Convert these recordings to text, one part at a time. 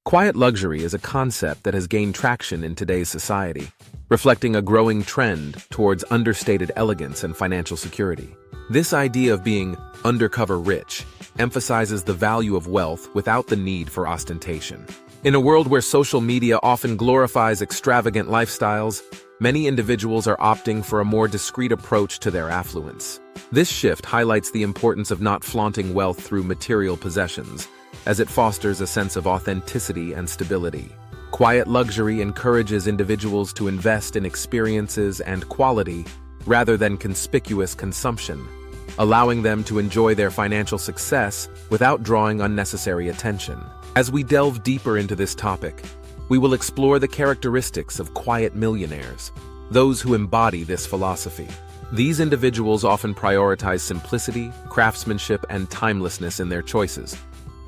Quiet luxury is a concept that has gained traction in today's society, reflecting a growing trend towards understated elegance and financial security. This idea of being undercover rich emphasizes the value of wealth without the need for ostentation. In a world where social media often glorifies extravagant lifestyles, many individuals are opting for a more discreet approach to their affluence. This shift highlights the importance of not flaunting wealth through material possessions, as it fosters a sense of authenticity and stability. Quiet luxury encourages individuals to invest in experiences and quality rather than conspicuous consumption, allowing them to enjoy their financial success without drawing unnecessary attention. As we delve deeper into this topic, we will explore the characteristics of quiet millionaires, those who embody this philosophy. These individuals often prioritize simplicity, craftsmanship, and timelessness in their choices,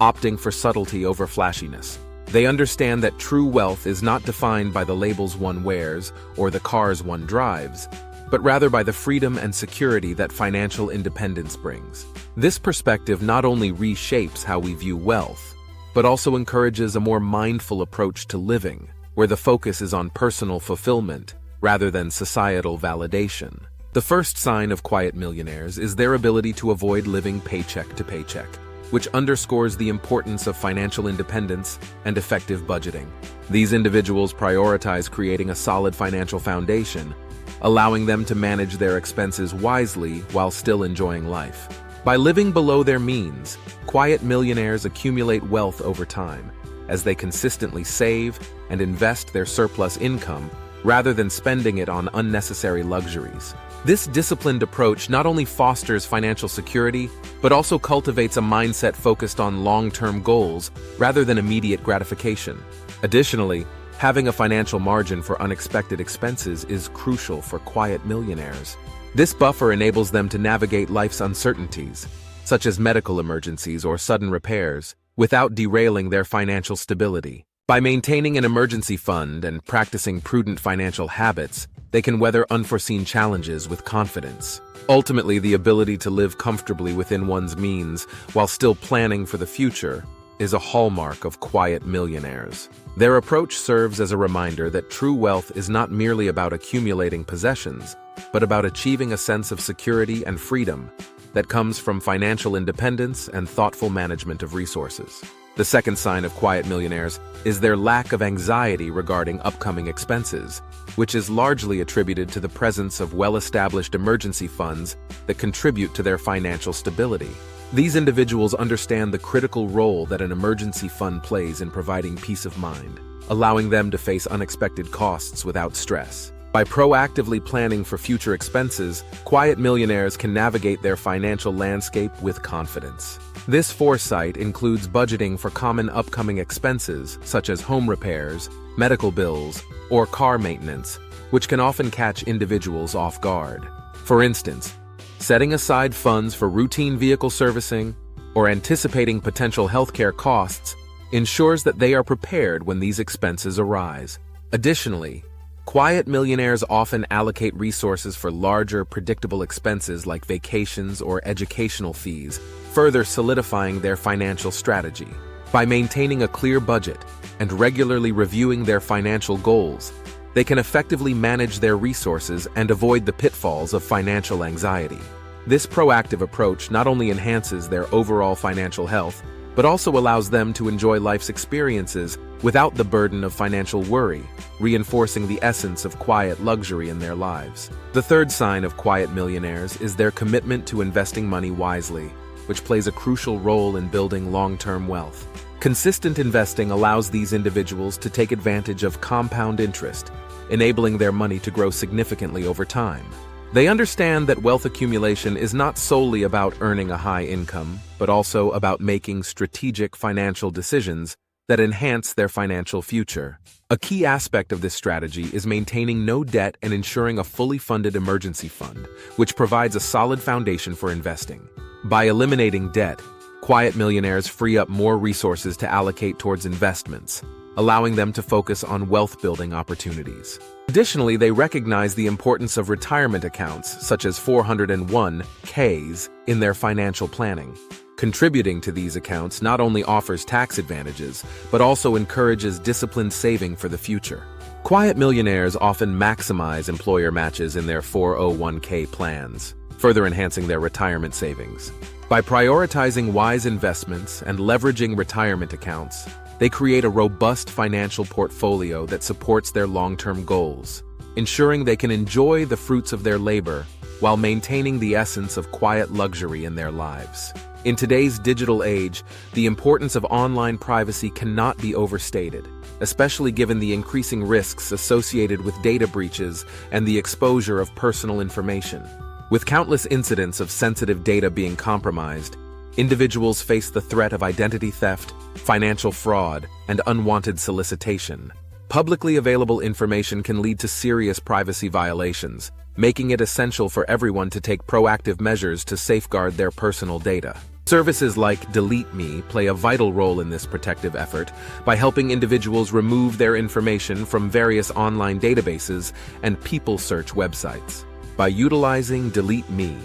opting for subtlety over flashiness. They understand that true wealth is not defined by the labels one wears or the cars one drives, but rather by the freedom and security that financial independence brings. This perspective not only reshapes how we view wealth, but also encourages a more mindful approach to living, where the focus is on personal fulfillment rather than societal validation. The first sign of quiet millionaires is their ability to avoid living paycheck to paycheck, which underscores the importance of financial independence and effective budgeting. These individuals prioritize creating a solid financial foundation, allowing them to manage their expenses wisely while still enjoying life. By living below their means, quiet millionaires accumulate wealth over time, as they consistently save and invest their surplus income rather than spending it on unnecessary luxuries. This disciplined approach not only fosters financial security, but also cultivates a mindset focused on long-term goals rather than immediate gratification. Additionally, having a financial margin for unexpected expenses is crucial for quiet millionaires. This buffer enables them to navigate life's uncertainties, such as medical emergencies or sudden repairs, without derailing their financial stability. By maintaining an emergency fund and practicing prudent financial habits, they can weather unforeseen challenges with confidence. Ultimately, the ability to live comfortably within one's means while still planning for the future is a hallmark of quiet millionaires. Their approach serves as a reminder that true wealth is not merely about accumulating possessions, but about achieving a sense of security and freedom that comes from financial independence and thoughtful management of resources. The second sign of quiet millionaires is their lack of anxiety regarding upcoming expenses, which is largely attributed to the presence of well-established emergency funds that contribute to their financial stability. These individuals understand the critical role that an emergency fund plays in providing peace of mind, allowing them to face unexpected costs without stress. By proactively planning for future expenses, quiet millionaires can navigate their financial landscape with confidence. This foresight includes budgeting for common upcoming expenses such as home repairs, medical bills, or car maintenance, which can often catch individuals off guard. For instance, setting aside funds for routine vehicle servicing or anticipating potential healthcare costs ensures that they are prepared when these expenses arise. Additionally, quiet millionaires often allocate resources for larger, predictable expenses like vacations or educational fees, further solidifying their financial strategy. By maintaining a clear budget and regularly reviewing their financial goals, they can effectively manage their resources and avoid the pitfalls of financial anxiety. This proactive approach not only enhances their overall financial health, but also allows them to enjoy life's experiences without the burden of financial worry, reinforcing the essence of quiet luxury in their lives. The third sign of quiet millionaires is their commitment to investing money wisely, which plays a crucial role in building long-term wealth. Consistent investing allows these individuals to take advantage of compound interest, enabling their money to grow significantly over time. They understand that wealth accumulation is not solely about earning a high income, but also about making strategic financial decisions that enhance their financial future. A key aspect of this strategy is maintaining no debt and ensuring a fully funded emergency fund, which provides a solid foundation for investing. By eliminating debt, quiet millionaires free up more resources to allocate towards investments, allowing them to focus on wealth-building opportunities. Additionally, they recognize the importance of retirement accounts, such as 401(k)s, in their financial planning. Contributing to these accounts not only offers tax advantages, but also encourages disciplined saving for the future. Quiet millionaires often maximize employer matches in their 401k plans, further enhancing their retirement savings. By prioritizing wise investments and leveraging retirement accounts, they create a robust financial portfolio that supports their long-term goals, ensuring they can enjoy the fruits of their labor while maintaining the essence of quiet luxury in their lives. In today's digital age, the importance of online privacy cannot be overstated, especially given the increasing risks associated with data breaches and the exposure of personal information. With countless incidents of sensitive data being compromised, individuals face the threat of identity theft, financial fraud, and unwanted solicitation. Publicly available information can lead to serious privacy violations, making it essential for everyone to take proactive measures to safeguard their personal data. Services like Delete Me play a vital role in this protective effort by helping individuals remove their information from various online databases and people search websites. By utilizing Delete Me,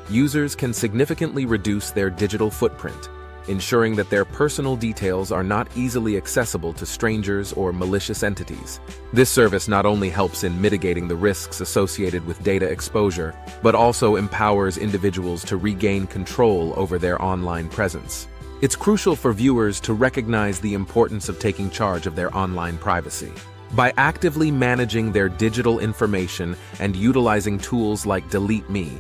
users can significantly reduce their digital footprint, ensuring that their personal details are not easily accessible to strangers or malicious entities. This service not only helps in mitigating the risks associated with data exposure, but also empowers individuals to regain control over their online presence. It's crucial for viewers to recognize the importance of taking charge of their online privacy. By actively managing their digital information and utilizing tools like Delete Me,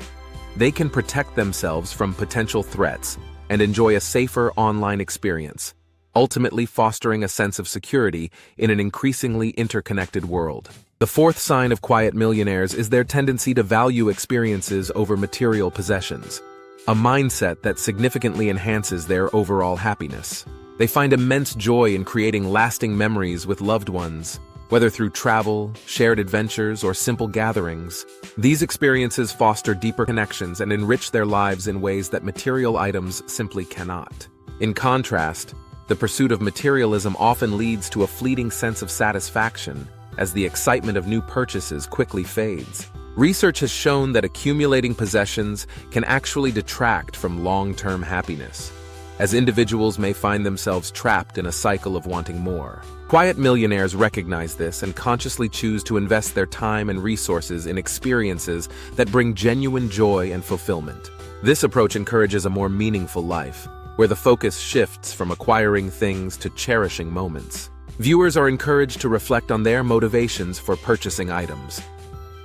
they can protect themselves from potential threats and enjoy a safer online experience, ultimately fostering a sense of security in an increasingly interconnected world. The fourth sign of quiet millionaires is their tendency to value experiences over material possessions, a mindset that significantly enhances their overall happiness. They find immense joy in creating lasting memories with loved ones, whether through travel, shared adventures, or simple gatherings. These experiences foster deeper connections and enrich their lives in ways that material items simply cannot. In contrast, the pursuit of materialism often leads to a fleeting sense of satisfaction as the excitement of new purchases quickly fades. Research has shown that accumulating possessions can actually detract from long-term happiness, as individuals may find themselves trapped in a cycle of wanting more. Quiet millionaires recognize this and consciously choose to invest their time and resources in experiences that bring genuine joy and fulfillment. This approach encourages a more meaningful life, where the focus shifts from acquiring things to cherishing moments. Viewers are encouraged to reflect on their motivations for purchasing items.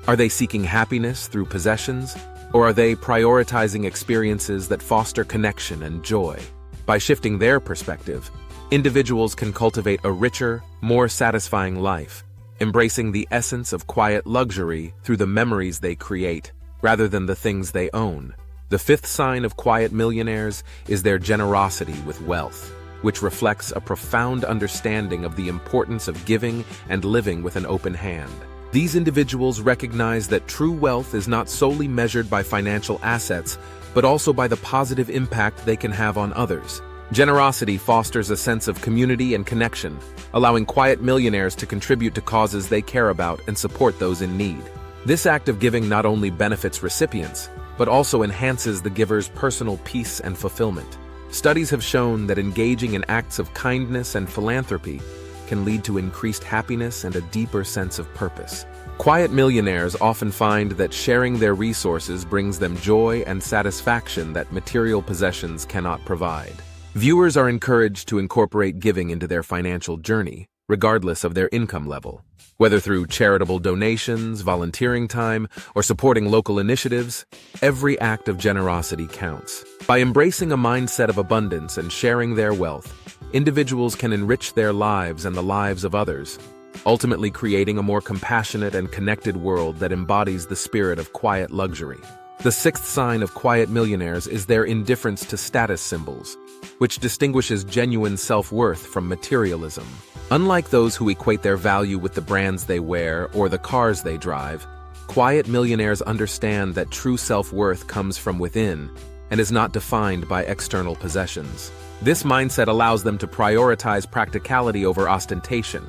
Are they seeking happiness through possessions, or are they prioritizing experiences that foster connection and joy? By shifting their perspective, individuals can cultivate a richer, more satisfying life, embracing the essence of quiet luxury through the memories they create, rather than the things they own. The fifth sign of quiet millionaires is their generosity with wealth, which reflects a profound understanding of the importance of giving and living with an open hand. These individuals recognize that true wealth is not solely measured by financial assets, but also by the positive impact they can have on others. Generosity fosters a sense of community and connection, allowing quiet millionaires to contribute to causes they care about and support those in need. This act of giving not only benefits recipients, but also enhances the giver's personal peace and fulfillment. Studies have shown that engaging in acts of kindness and philanthropy can lead to increased happiness and a deeper sense of purpose. Quiet millionaires often find that sharing their resources brings them joy and satisfaction that material possessions cannot provide. Viewers are encouraged to incorporate giving into their financial journey, regardless of their income level. Whether through charitable donations, volunteering time, or supporting local initiatives, every act of generosity counts. By embracing a mindset of abundance and sharing their wealth, individuals can enrich their lives and the lives of others, ultimately creating a more compassionate and connected world that embodies the spirit of quiet luxury. The sixth sign of quiet millionaires is their indifference to status symbols, which distinguishes genuine self-worth from materialism. Unlike those who equate their value with the brands they wear or the cars they drive, quiet millionaires understand that true self-worth comes from within and is not defined by external possessions. This mindset allows them to prioritize practicality over ostentation,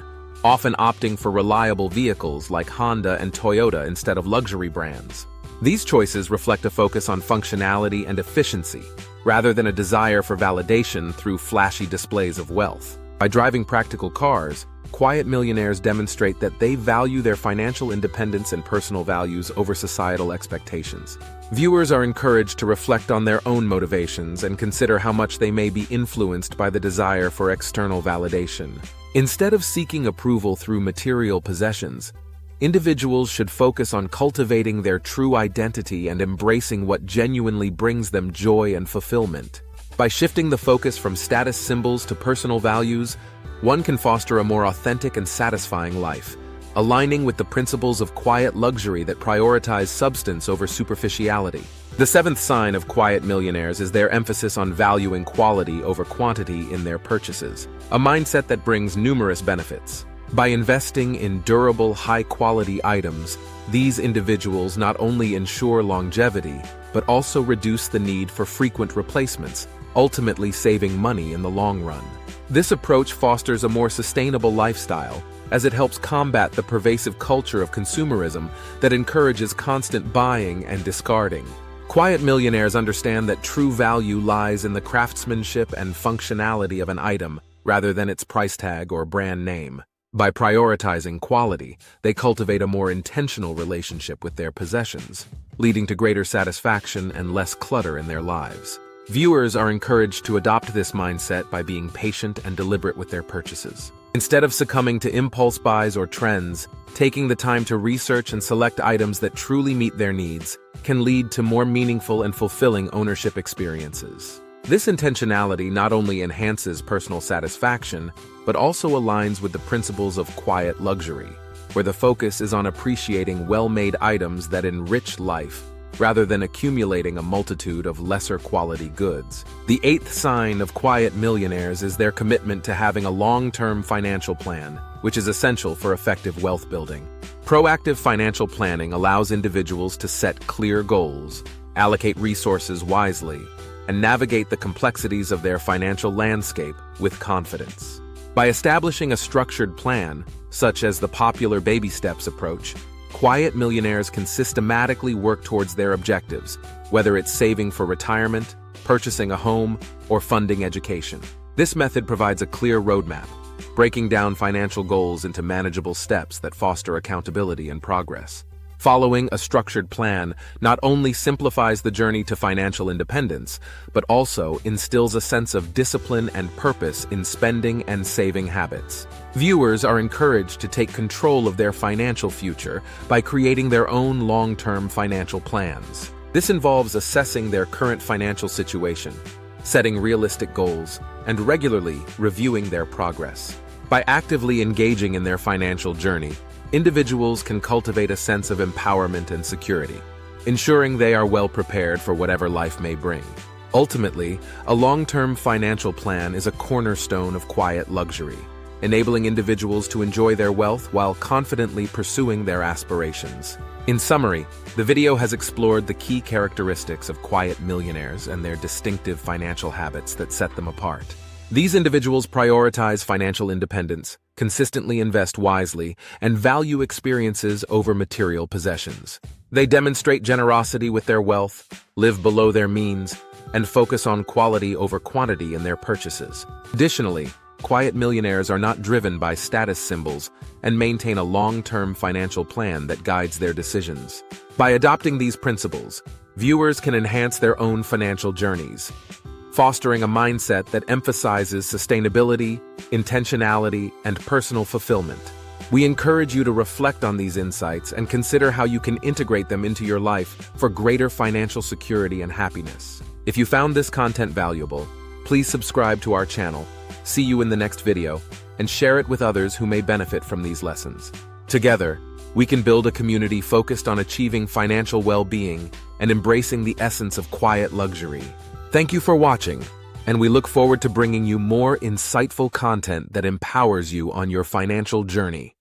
often opting for reliable vehicles like Honda and Toyota instead of luxury brands. These choices reflect a focus on functionality and efficiency, rather than a desire for validation through flashy displays of wealth. By driving practical cars, quiet millionaires demonstrate that they value their financial independence and personal values over societal expectations. Viewers are encouraged to reflect on their own motivations and consider how much they may be influenced by the desire for external validation. Instead of seeking approval through material possessions, individuals should focus on cultivating their true identity and embracing what genuinely brings them joy and fulfillment. By shifting the focus from status symbols to personal values, one can foster a more authentic and satisfying life, aligning with the principles of quiet luxury that prioritize substance over superficiality. The seventh sign of quiet millionaires is their emphasis on valuing quality over quantity in their purchases, a mindset that brings numerous benefits. By investing in durable, high-quality items, these individuals not only ensure longevity, but also reduce the need for frequent replacements, ultimately saving money in the long run. This approach fosters a more sustainable lifestyle, as it helps combat the pervasive culture of consumerism that encourages constant buying and discarding. Quiet millionaires understand that true value lies in the craftsmanship and functionality of an item, rather than its price tag or brand name. By prioritizing quality, they cultivate a more intentional relationship with their possessions, leading to greater satisfaction and less clutter in their lives. Viewers are encouraged to adopt this mindset by being patient and deliberate with their purchases. Instead of succumbing to impulse buys or trends, taking the time to research and select items that truly meet their needs can lead to more meaningful and fulfilling ownership experiences. This intentionality not only enhances personal satisfaction, but also aligns with the principles of quiet luxury, where the focus is on appreciating well-made items that enrich life, rather than accumulating a multitude of lesser-quality goods. The eighth sign of quiet millionaires is their commitment to having a long-term financial plan, which is essential for effective wealth building. Proactive financial planning allows individuals to set clear goals, allocate resources wisely, and navigate the complexities of their financial landscape with confidence. By establishing a structured plan, such as the popular baby steps approach, quiet millionaires can systematically work towards their objectives, whether it's saving for retirement, purchasing a home, or funding education. This method provides a clear roadmap, breaking down financial goals into manageable steps that foster accountability and progress. Following a structured plan not only simplifies the journey to financial independence, but also instills a sense of discipline and purpose in spending and saving habits. Viewers are encouraged to take control of their financial future by creating their own long-term financial plans. This involves assessing their current financial situation, setting realistic goals, and regularly reviewing their progress. By actively engaging in their financial journey, individuals can cultivate a sense of empowerment and security, ensuring they are well prepared for whatever life may bring. Ultimately, a long-term financial plan is a cornerstone of quiet luxury, enabling individuals to enjoy their wealth while confidently pursuing their aspirations. In summary, the video has explored the key characteristics of quiet millionaires and their distinctive financial habits that set them apart. These individuals prioritize financial independence, consistently invest wisely, and value experiences over material possessions. They demonstrate generosity with their wealth, live below their means, and focus on quality over quantity in their purchases. Additionally, quiet millionaires are not driven by status symbols and maintain a long-term financial plan that guides their decisions. By adopting these principles, viewers can enhance their own financial journeys, fostering a mindset that emphasizes sustainability, intentionality, and personal fulfillment. We encourage you to reflect on these insights and consider how you can integrate them into your life for greater financial security and happiness. If you found this content valuable, please subscribe to our channel, see you in the next video, and share it with others who may benefit from these lessons. Together, we can build a community focused on achieving financial well-being and embracing the essence of quiet luxury. Thank you for watching, and we look forward to bringing you more insightful content that empowers you on your financial journey.